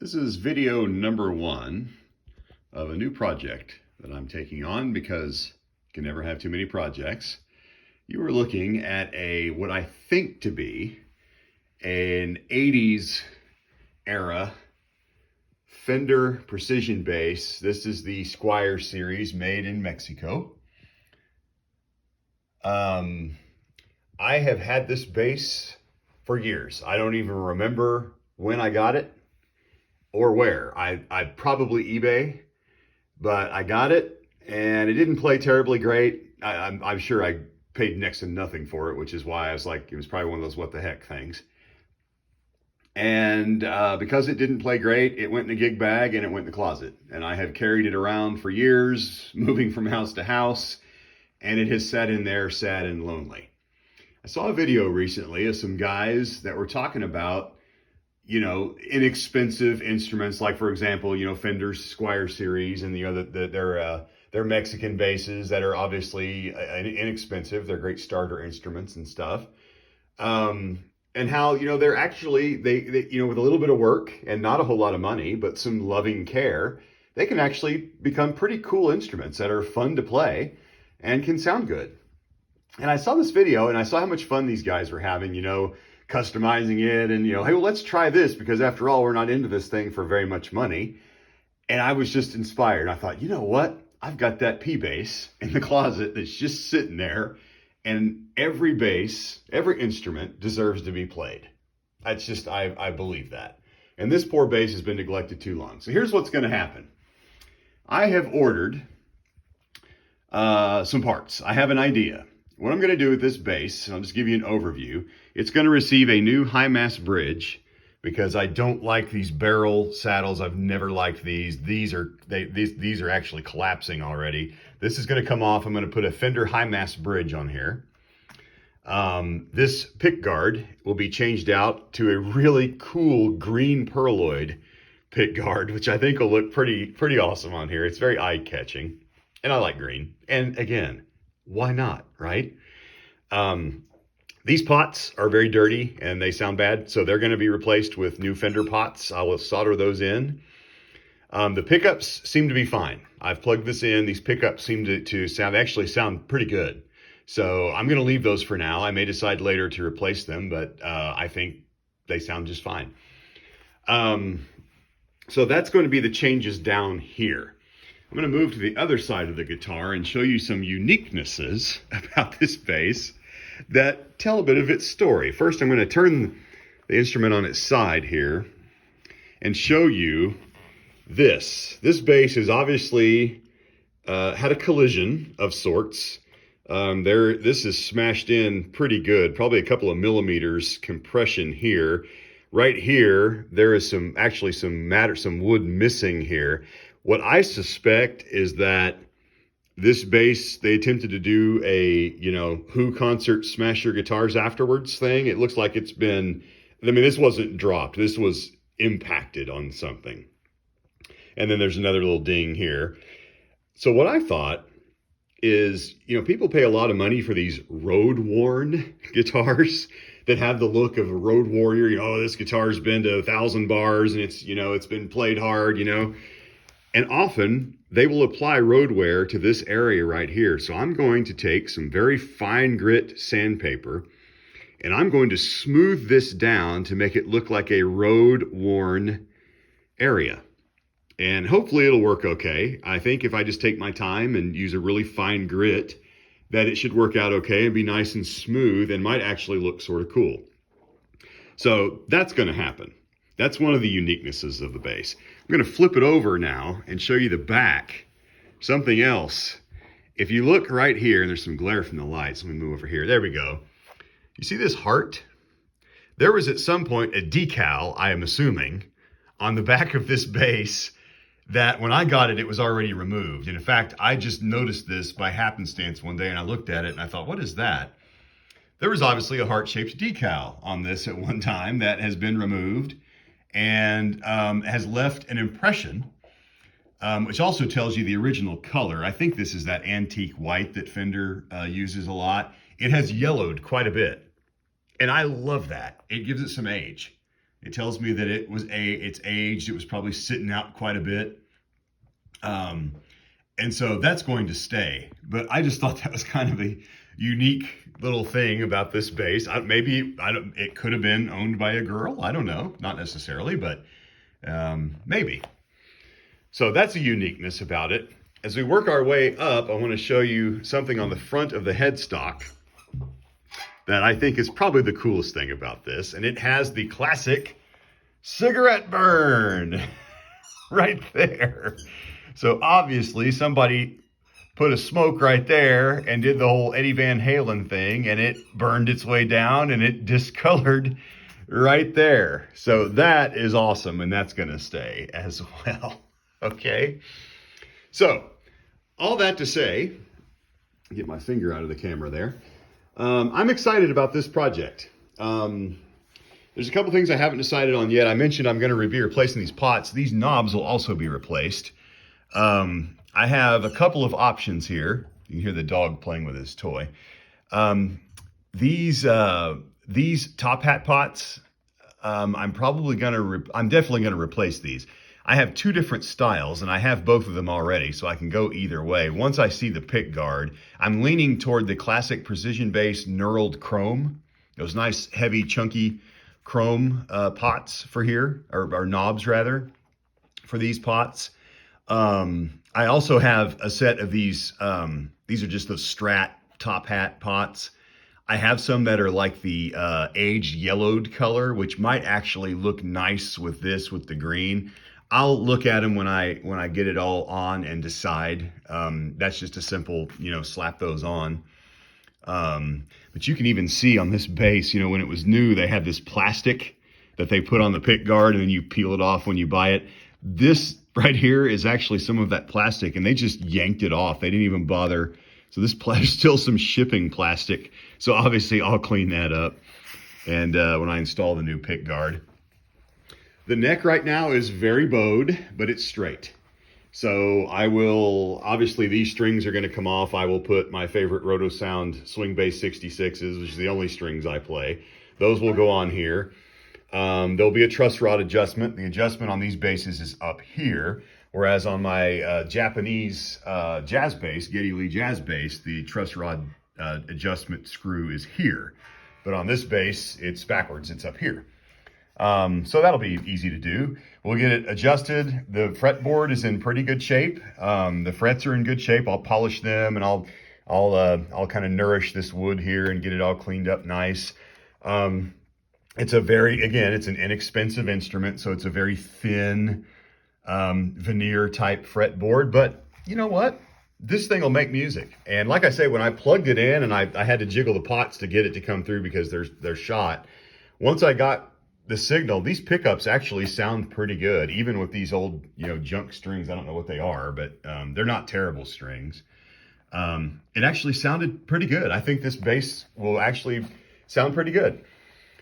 This is video number 1 of a new project that I'm taking on because you can never have too many projects. You are looking at what I think to be an 80s era Fender precision bass. This is the Squier series made in Mexico. I have had this bass for years. I don't even remember when I got it or where. I probably eBay, but I got it and it didn't play terribly great. I'm sure I paid next to nothing for it, which is why I was like, it was probably one of those what the heck things. And because it didn't play great, it went in a gig bag and it went in the closet. And I have carried it around for years, moving from house to house, and it has sat in there sad and lonely. I saw a video recently of some guys that were talking about, inexpensive instruments, like, for example, Fender's Squier series and their Mexican basses that are obviously inexpensive. They're great starter instruments and stuff. And how, they're actually, they with a little bit of work and not a whole lot of money, but some loving care, they can actually become pretty cool instruments that are fun to play and can sound good. And I saw this video and I saw how much fun these guys were having, customizing it and, hey, well, let's try this because after all, we're not into this thing for very much money. And I was just inspired. I thought, you know what? I've got that P-Bass in the closet that's just sitting there, and every bass, every instrument deserves to be played. That's just, I believe that. And this poor bass has been neglected too long. So here's what's going to happen. I have ordered some parts. I have an idea. What I'm going to do with this bass, and I'll just give you an overview. It's going to receive a new high mass bridge because I don't like these barrel saddles. I've never liked these. These are actually collapsing already. This is going to come off. I'm going to put a Fender high mass bridge on here. This pick guard will be changed out to a really cool green perloid pick guard, which I think will look pretty awesome on here. It's very eye-catching, and I like green. And again, why not, right? These pots are very dirty and they sound bad, so they're going to be replaced with new Fender pots. I will solder those in. The pickups seem to be fine. I've plugged this in. These pickups seem to sound pretty good. So I'm going to leave those for now. I may decide later to replace them, but I think they sound just fine. So that's going to be the changes down here. I'm going to move to the other side of the guitar and show you some uniquenesses about this bass that tell a bit of its story. First, I'm going to turn the instrument on its side here and show you this. This bass has obviously had a collision of sorts. This is smashed in pretty good, probably a couple of millimeters compression here. Right here, there is some wood missing here. What I suspect is that this bass, they attempted to do a, Who concert smash your guitars afterwards thing. It looks like it's been, this wasn't dropped. This was impacted on something. And then there's another little ding here. So what I thought is, people pay a lot of money for these road-worn guitars that have the look of a road warrior. This guitar's been to 1,000 bars and it's been played hard, And often they will apply road wear to this area right here. So I'm going to take some very fine grit sandpaper and I'm going to smooth this down to make it look like a road worn area. And hopefully it'll work okay. I think if I just take my time and use a really fine grit, that it should work out okay and be nice and smooth and might actually look sort of cool. So that's going to happen. That's one of the uniquenesses of the bass. I'm going to flip it over now and show you the back. Something else. If you look right here, and there's some glare from the lights. Let me move over here. There we go. You see this heart? There was at some point a decal, I am assuming, on the back of this bass that when I got it, it was already removed. And in fact, I just noticed this by happenstance one day and I looked at it and I thought, what is that? There was obviously a heart-shaped decal on this at one time that has been removed and has left an impression, which also tells you the original color. I think this is that antique white that Fender uses a lot. It has yellowed quite a bit, and I love that. It gives it some age. It tells me that it's aged. It was probably sitting out quite a bit. And so that's going to stay. But I just thought that was kind of a unique little thing about this bass. It could have been owned by a girl. I don't know. Not necessarily, but maybe. So that's a uniqueness about it. As we work our way up, I want to show you something on the front of the headstock that I think is probably the coolest thing about this. And it has the classic cigarette burn right there. So obviously somebody put a smoke right there and did the whole Eddie Van Halen thing, and it burned its way down and it discolored right there. So that is awesome, and that's going to stay as well. Okay. So all that to say, get my finger out of the camera there. I'm excited about this project. There's a couple things I haven't decided on yet. I mentioned I'm going to be replacing these pots. These knobs will also be replaced. I have a couple of options here. You can hear the dog playing with his toy. These top hat pots, I'm definitely going to replace these. I have two different styles, and I have both of them already, so I can go either way. Once I see the pick guard, I'm leaning toward the classic precision bass knurled chrome. Those nice, heavy, chunky chrome pots for here, or knobs rather, for these pots. I also have a set of these are just the Strat top hat pots. I have some that are like the aged yellowed color, which might actually look nice with the green. I'll look at them when I get it all on and decide. That's just a simple, slap those on. But you can even see on this bass, when it was new, they had this plastic that they put on the pick guard, and then you peel it off when you buy it. This right here is actually some of that plastic, and they just yanked it off. They didn't even bother. So this is still some shipping plastic. So obviously I'll clean that up and when I install the new pick guard. The neck right now is very bowed, but it's straight. So obviously these strings are going to come off. I will put my favorite Roto Sound Swing Bass 66s, which is the only strings I play. Those will go on here. There'll be a truss rod adjustment. The adjustment on these basses is up here, whereas on my Japanese jazz bass, Geddy Lee jazz bass, the truss rod adjustment screw is here. But on this bass, it's backwards. It's up here. So that'll be easy to do. We'll get it adjusted. The fretboard is in pretty good shape. The frets are in good shape. I'll polish them, and I'll kind of nourish this wood here and get it all cleaned up nice. It's an inexpensive instrument, so it's a very thin veneer type fretboard. But you know what? This thing will make music. And like I say, when I plugged it in and I had to jiggle the pots to get it to come through because they're shot. Once I got the signal, these pickups actually sound pretty good, even with these old, junk strings. I don't know what they are, but they're not terrible strings. It actually sounded pretty good. I think this bass will actually sound pretty good.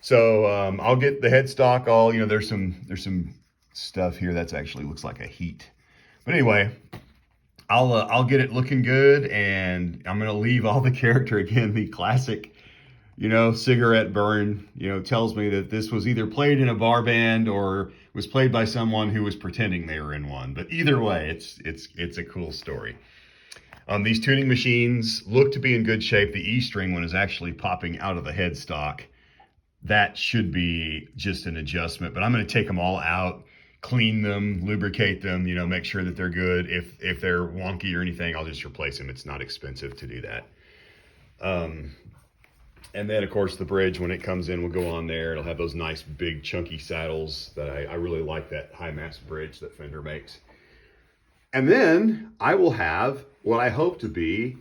So I'll get the headstock all, there's some stuff here that's actually looks like a heat. But anyway, I'll get it looking good, and I'm going to leave all the character again, the classic, cigarette burn, tells me that this was either played in a bar band or was played by someone who was pretending they were in one. But either way, it's a cool story. These tuning machines look to be in good shape. The E string one is actually popping out of the headstock. That should be just an adjustment, but I'm going to take them all out, clean them, lubricate them, make sure that they're good. If they're wonky or anything, I'll just replace them. It's not expensive to do that. And then, of course, the bridge, when it comes in, will go on there. It'll have those nice, big, chunky saddles that I really like, that high-mast bridge that Fender makes. And then I will have what I hope to be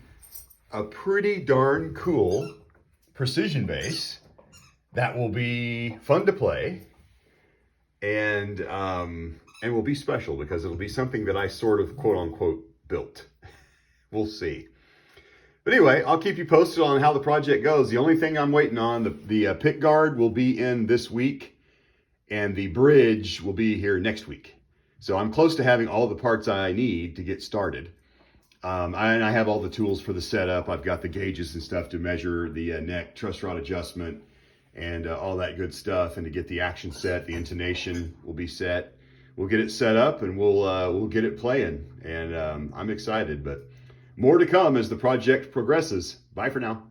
a pretty darn cool precision bass that will be fun to play and will be special because it'll be something that I sort of, quote-unquote, built. We'll see. But anyway, I'll keep you posted on how the project goes. The only thing I'm waiting on, the pick guard will be in this week, and the bridge will be here next week. So I'm close to having all the parts I need to get started. And I have all the tools for the setup. I've got the gauges and stuff to measure the neck truss rod adjustment and all that good stuff, and to get the action set, the intonation will be set. We'll get it set up, and we'll get it playing, and I'm excited, but more to come as the project progresses. Bye for now.